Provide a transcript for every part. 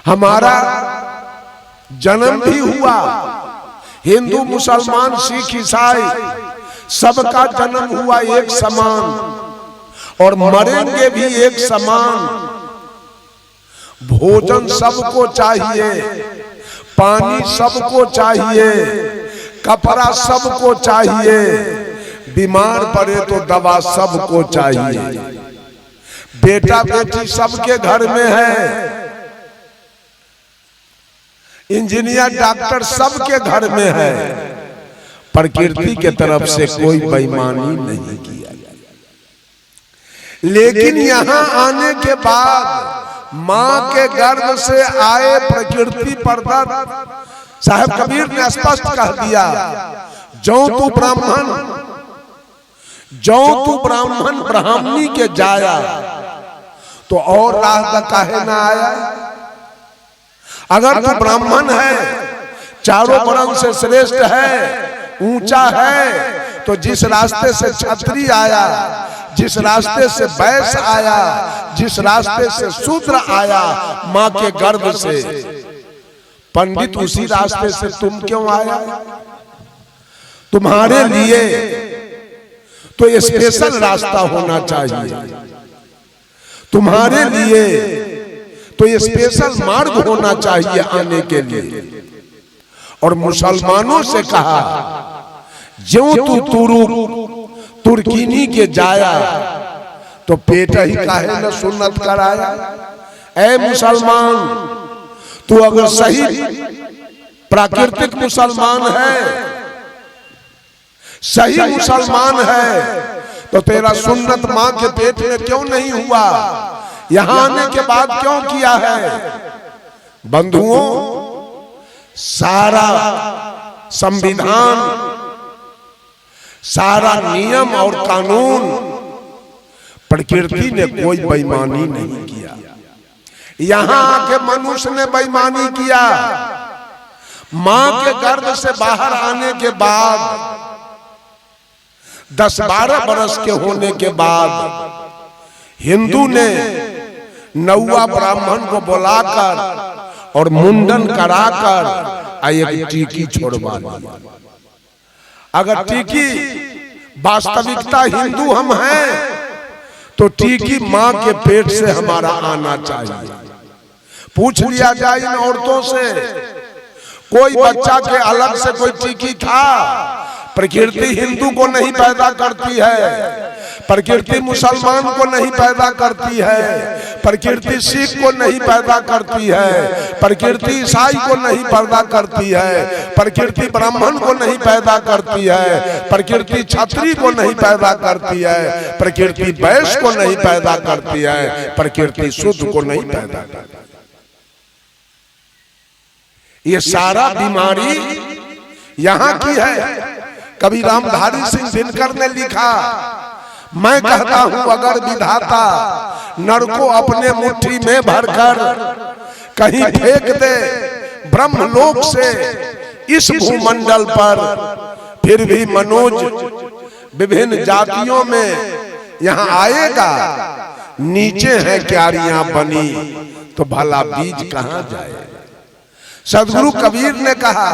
हमारा जन्म भी हुआ, हिंदू मुसलमान सिख ईसाई सबका जन्म हुआ एक समान, और मरेंगे भी एक समान। भोजन सबको चाहिए, पानी सबको चाहिए, कपड़ा सबको चाहिए, बीमार पड़े तो दवा सबको चाहिए। बेटा बेटी सबके घर में है, इंजीनियर डॉक्टर सबके घर में है। प्रकृति के तरफ से कोई बेईमानी नहीं किया गया। लेकिन यहाँ आने के बाद माँ के गर्भ से आए प्रकृति पर्दा साहब कबीर ने स्पष्ट कह दिया, जो तू ब्राह्मण ब्राह्मणी के जाया तो और राह काहे ना आया। अगर तू ब्राह्मण है, चारों वर्ण से श्रेष्ठ है, ऊंचा है, तो जिस रास्ते से क्षत्रिय आया, जिस रास्ते से वैश्य आया, जिस रास्ते से शूद्र आया माँ के गर्भ से, पंडित उसी रास्ते से तुम क्यों आया। तुम्हारे लिए तो स्पेशल रास्ता होना चाहिए, तुम्हारे लिए तो ये स्पेशल मार्ग होना चाहिए आने के लिए। और मुसलमानों से कहा, ज्यों तू तुर्कीनी के जाया तो पेट ही काहे न सुन्नत कराया। ऐ मुसलमान, तू अगर सही प्राकृतिक मुसलमान है, सही मुसलमान है, तो तेरा सुन्नत मां के पेट में क्यों नहीं हुआ, यहां आने के बाद क्यों किया है। बंधुओं, सारा संविधान, सारा नियम और कानून, प्रकृति ने कोई बेईमानी नहीं किया। यहां आके मनुष्य ने बेईमानी किया। मां के गर्भ से बाहर आने के बाद 10-12 बरस के होने के बाद हिंदू ने नौवा ब्राह्मण को बुलाकर और मुंडन कराकर एक टीकी छोड़वा दिया। अगर टीकी वास्तविकता हिंदू हम हैं, तो टीकी मां के पेट से हमारा आना चाहिए। पूछ लिया जाए इन औरतों से, कोई बच्चा के अलग से कोई टीकी था। प्रकृति हिंदू को नहीं पैदा करती है, प्रकृति मुसलमान को नहीं पैदा करती है, प्रकृति सिख को नहीं पैदा करती है, प्रकृति ईसाई को नहीं पैदा करती है, प्रकृति ब्राह्मण को नहीं पैदा करती है, प्रकृति क्षत्रिय को नहीं पैदा करती है, प्रकृति वैश्य को नहीं पैदा करती है, प्रकृति शुद्ध को नहीं पैदा करती। ये सारा बीमारी यहाँ की है। कभी रामधारी सिंह दिनकर ने लिखा, मैं कहता हूं अगर विधाता नर को अपने मुट्ठी में भरकर कहीं फेंक दे ब्रह्मलोक से इस भूमंडल पर, फिर भी मनोज विभिन्न जातियों में यहाँ आएगा। नीचे है क्यारियां बनी तो भला बीज कहां जाए। सदगुरु कबीर ने कहा,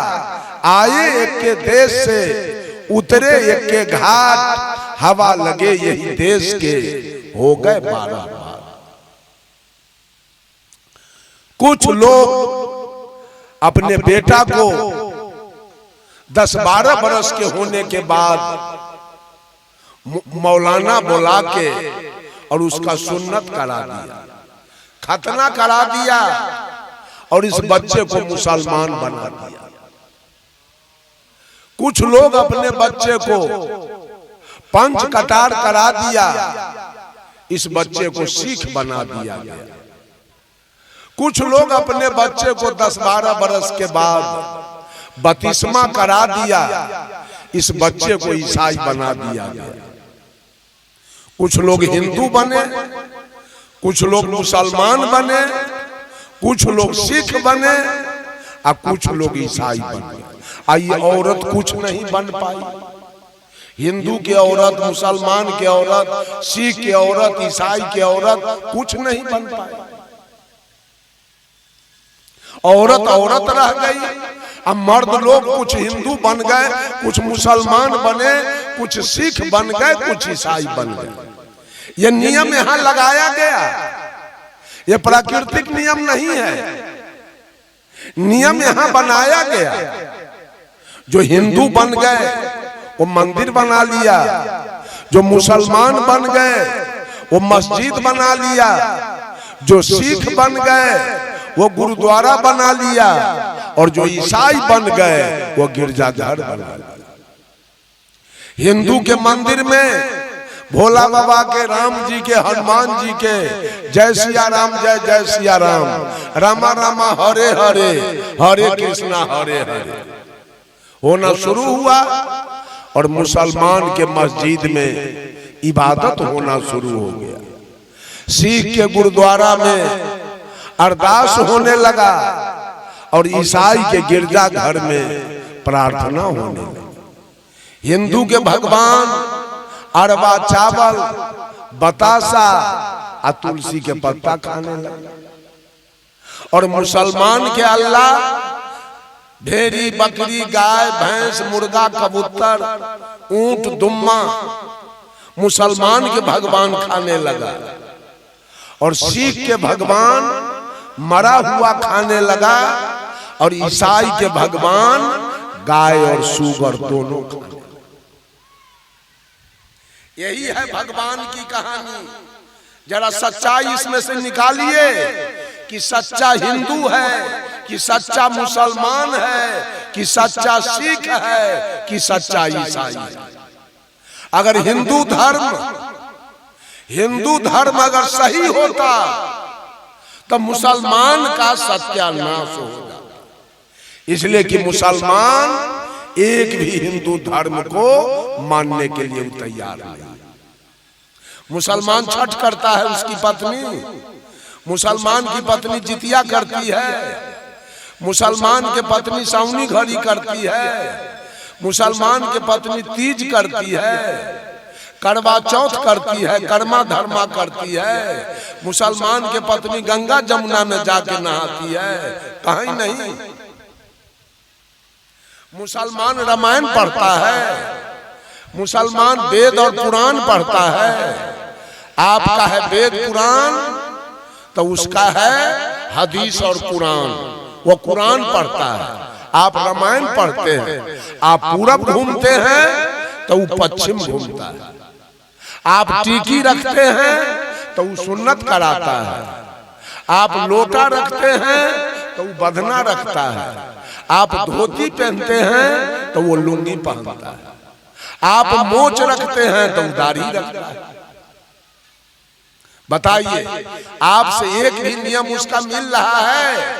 आए एक के देश से उतरे एक के घाट, हवा लगे यही देश के हो गए 12 बार। कुछ लोग अपने बेटा को 10-12 बरस के होने के बाद मौलाना बुला के और उसका सुन्नत करा दिया, खतना करा दिया और इस बच्चे को मुसलमान बना दिया। कुछ लोग अपने बच्चे को पंच कटार करा दिया, इस बच्चे को सिख बना दिया गया। कुछ लोग अपने बच्चे को 10-12 बरस के बाद बपतिस्मा करा दिया, इस बच्चे को ईसाई बना दिया गया। कुछ लोग हिंदू बने, कुछ लोग मुसलमान बने, कुछ लोग सिख बने और कुछ लोग ईसाई बने। ये औरत कुछ नहीं बन पाई। हिंदू की औरत, मुसलमान की औरत, सिख की औरत, ईसाई की औरत कुछ नहीं बन पाई। औरत औरत रह गई। अब मर्द लोग कुछ हिंदू बन गए, कुछ मुसलमान बने, कुछ सिख बन गए, कुछ ईसाई बन गए। ये नियम यहां लगाया गया, ये प्राकृतिक नियम नहीं है, नियम यहां बनाया गया। जो हिंदू बन गए वो मंदिर बना लिया, जो मुसलमान बन गए वो मस्जिद बना लिया, जो सिख बन गए वो गुरुद्वारा बना लिया, और जो ईसाई बन गए वो गिरजाघर बना लिया। हिंदू के मंदिर में भोला बाबा के, राम जी के, हनुमान जी के जय सिया राम, जय जय सिया राम, रामा रामा हरे हरे, हरे कृष्णा हरे हरे होना शुरू हुआ। और मुसलमान के मस्जिद में इबादत होना शुरू हो गया। सिख के गुरुद्वारा में अरदास होने लगा, और ईसाई के गिरजा घर में प्रार्थना होने लगी। हिंदू के भगवान अरबा चावल, बतासा और तुलसी के पत्ता खाने लगे, और मुसलमान के अल्लाह भेड़ी, बकरी, गाय, भैंस, मुर्गा, कबूतर, ऊंट, दुम्मा मुसलमान के भगवान खाने लगा, और सिख के भगवान मरा हुआ खाने लगा, और ईसाई के भगवान गाय और सूगर दोनों खाने। यही है भगवान की कहानी। जरा सच्चाई इसमें से निकालिए कि सच्चा हिंदू है, कि सच्चा मुसलमान है, कि सच्चा सिख है, कि सच्चा ईसाई है। अगर हिंदू धर्म अगर सही होता तो मुसलमान का सत्यानाश होगा। इसलिए कि मुसलमान एक भी हिंदू धर्म को मानने के लिए तैयार नहीं। मुसलमान छठ करता है, उसकी पत्नी, मुसलमान की पत्नी जितिया करती है, मुसलमान के पत्नी सावनी घड़ी करती है, मुसलमान के पत्नी तीज करती है, करवा चौथ करती है, कर्मा धर्मा करती है, मुसलमान के पत्नी गंगा जमुना में जाके नहाती है। कहीं नहीं। मुसलमान रामायण पढ़ता है, मुसलमान वेद और पुराण पढ़ता है। आपका है वेद पुराण तो उसका है हदीस और कुरान, वो कुरान पढ़ता है। आप रामायण पढ़ते हैं, आप पूरब घूमते हैं तो वो पश्चिम घूमता है। आप टीकी रखते हैं तो वो सुन्नत कराता है। आप लोटा रखते हैं तो वो बधना रखता है। आप धोती पहनते हैं तो वो लुंगी पहनता है। आप मोच रखते हैं तो दाढ़ी रखता है। बताइए, आपसे एक भी नियम उसका मिल रहा है?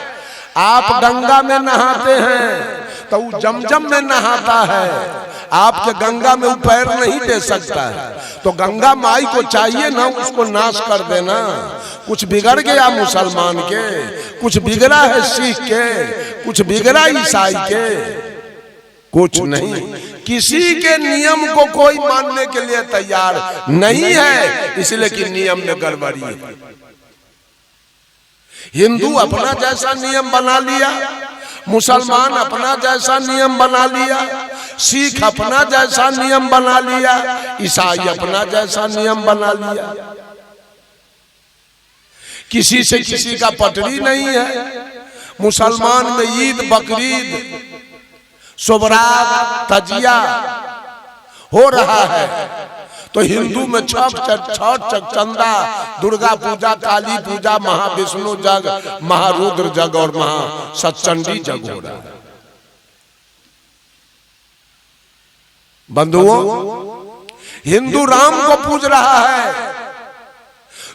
आप गंगा में नहाते हैं तो वो जमजम में नहाता है। आपके गंगा में वो पैर नहीं दे सकता है, तो गंगा माई को चाहिए ना उसको नाश कर देना। कुछ बिगड़ गया मुसलमान के, कुछ बिगड़ा है सिख के, कुछ बिगड़ा ईसाई के, कुछ नहीं। किसी के नियम को कोई मानने के लिए तैयार नहीं है, इसलिए कि नियम में गड़बड़ी है। हिंदू अपना जैसा नियम बना लिया, मुसलमान अपना जैसा नियम बना लिया, सिख अपना जैसा नियम बना लिया, ईसाई अपना जैसा नियम बना लिया। किसी से किसी का पटरी नहीं है। मुसलमान में ईद, बकरीद, शुभरात, तजिया हो रहा है, तो हिंदू में छठ, चंदा, दुर्गा पूजा, काली पूजा, महाविष्णु जग, महारुद्र जग और महासतचंडी जग हो रहा है। बंधुओं, हिंदू राम को पूज रहा है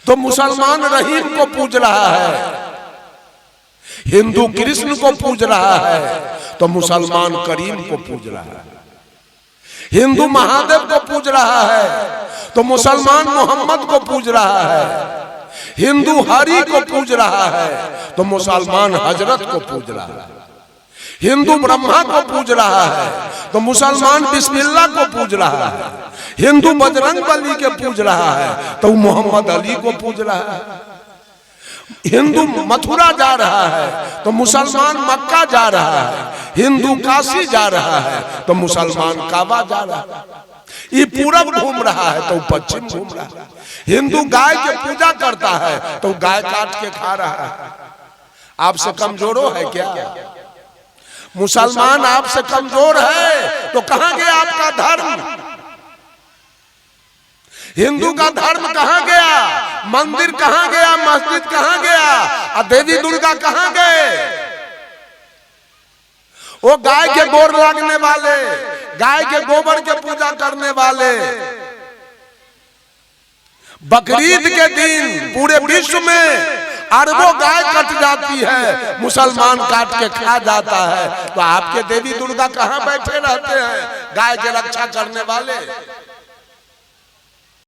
तो मुसलमान रहीम को पूज रहा है। हिंदू कृष्ण को पूज रहा है तो मुसलमान करीम को पूज रहा है। हिंदू महादेव को पूज रहा है तो मुसलमान मोहम्मद को पूज रहा है। हिंदू हरि को पूज रहा है तो मुसलमान हजरत को पूज रहा है। हिंदू ब्रह्मा को पूज रहा है तो मुसलमान बिस्मिल्लाह को पूज रहा है। हिंदू बजरंग बली के पूज रहा है तो मोहम्मद अली को पूज रहा है। हिंदू मथुरा जा रहा है तो मुसलमान मक्का जा रहा है, हिंदू काशी जा रहा है तो मुसलमान काबा जा रहा है। ये पूरब घूम रहा है तो पश्चिम घूम रहा है। हिंदू गाय की पूजा करता है तो गाय काट के खा रहा है। आपसे कमजोरो है क्या? मुसलमान आपसे कमजोर है तो कहां गया आपका धर्म? हिंदू का धर्म कहां गया? मंदिर कहां गया? मस्जिद कहां गया? और देवी दुर्गा कहां गए? वो गाय के गोर लगने वाले, गाय के गोबर के पूजा करने वाले, बकरीद के दिन पूरे विश्व में अरबों गाय कट जाती है, मुसलमान काट के खा जाता है। तो आपके देवी दुर्गा कहां बैठे रहते हैं गाय की रक्षा करने वाले?